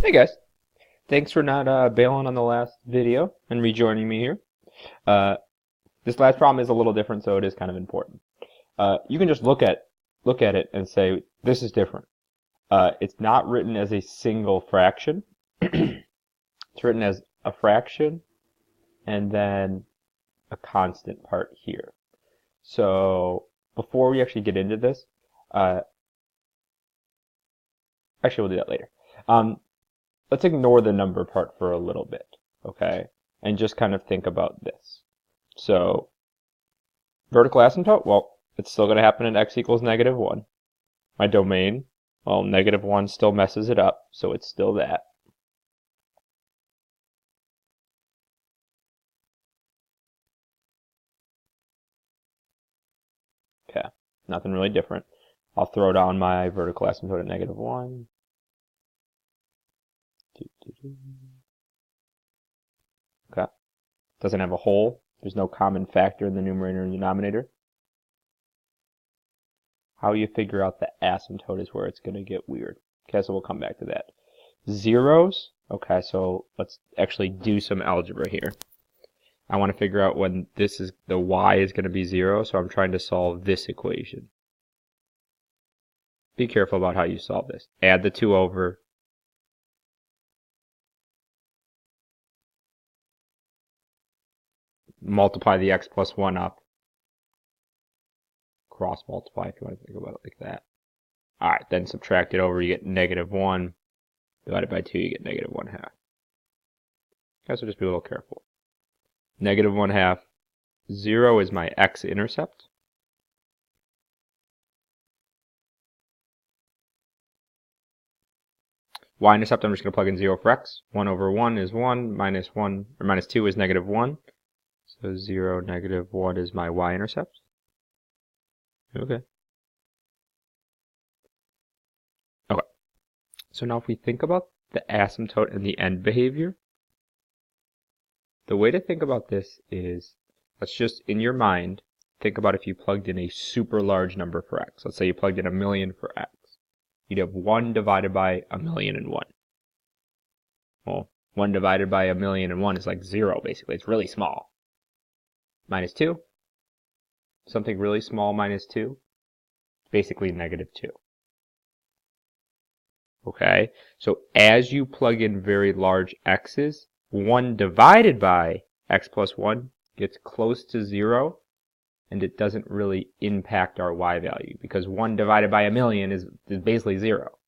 Hey guys, thanks for not bailing on the last video and rejoining me here. Uh, this last problem is a little different, so it is kind of important. You can just look at it and say this is different. It's not written as a single fraction. It's written as a fraction and then a constant part here. So before we actually get into this, uh, actually we'll do that later. Um, let's ignore the number part for a little bit, okay? And just kind of think about this. So vertical asymptote, well, it's still going to happen at x equals -1. My domain, well, -1 still messes it up, so it's still that. Okay, nothing really different. I'll throw down my vertical asymptote at -1. Okay, doesn't have a hole. There's no common factor in the numerator and denominator. How you figure out the asymptote is where it's going to get weird. Okay, so we'll come back to that. Zeros. Okay, so let's actually do some algebra here. I want to figure out when the y is going to be 0, so I'm trying to solve this equation. Be careful about how you solve this. Add the 2 over. Multiply the x plus 1 up. Cross multiply if you want to think about it like that. Alright, then subtract it over, you get -1. Divided by 2, you get -1/2. Okay, so just be a little careful. -1/2. 0 is my x-intercept. Y-intercept, I'm just going to plug in 0 for x. 1 over 1 is 1, minus 2 is -1. So 0, -1 is my y-intercept. Okay. Okay. So now if we think about the asymptote and the end behavior, the way to think about this is, let's just, in your mind, think about if you plugged in a super large number for x. Let's say you plugged in 1,000,000 for x. You'd have 1 divided by 1,000,001. Well, 1 divided by 1,000,001 is like 0, basically. It's really small. Minus 2. Something really small minus 2. Basically -2. Okay? So as you plug in very large x's, 1 divided by x plus 1 gets close to 0, and it doesn't really impact our y value, because 1 divided by 1,000,000 is basically 0.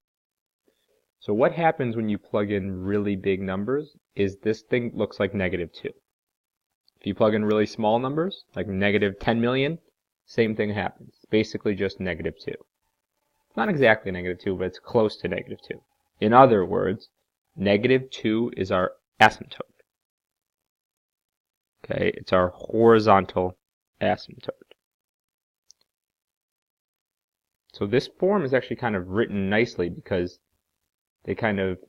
So what happens when you plug in really big numbers is this thing looks like -2. If you plug in really small numbers, like -10,000,000, same thing happens. Basically just -2. Not exactly -2, but it's close to -2. In other words, -2 is our asymptote. Okay, it's our horizontal asymptote. So this form is actually kind of written nicely because they kind of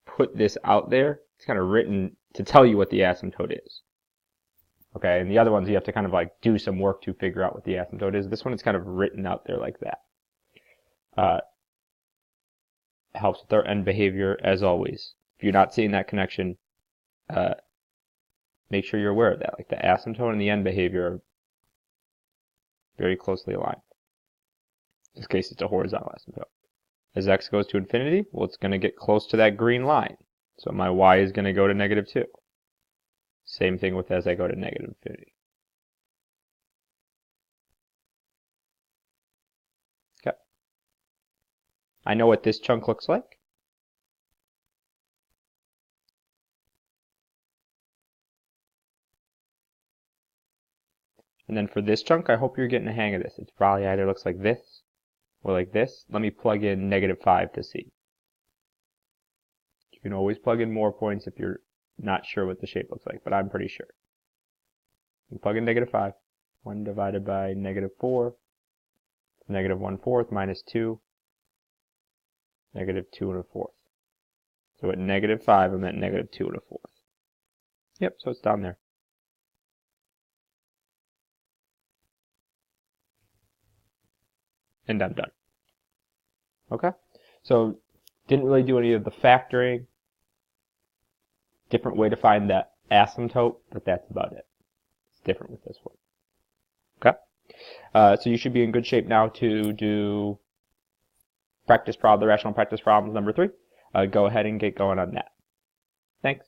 put this out there. It's kind of written to tell you what the asymptote is. Okay, and the other ones you have to kind of like do some work to figure out what the asymptote is. This one is kind of written out there like that. Helps with our end behavior as always. If you're not seeing that connection, make sure you're aware of that. Like the asymptote and the end behavior are very closely aligned. In this case, it's a horizontal asymptote. As x goes to infinity, well, it's going to get close to that green line. So my y is going to go to -2. Same thing with as I go to -infinity. Okay. I know what this chunk looks like. And then for this chunk, I hope you're getting a hang of this. It probably either looks like this or like this. Let me plug in -5 to see. You can always plug in more points if you're not sure what the shape looks like, but I'm pretty sure. You plug in -5. 1 divided by -4. -1/4 minus 2. -2 1/4. So at -5, I'm at -2 1/4. Yep, so it's down there. And I'm done. Okay? So Didn't really do any of the factoring. Different way to find the asymptote, but that's about it. It's different with this one. Okay? So you should be in good shape now to do the rational practice problems number 3. Go ahead and get going on that. Thanks.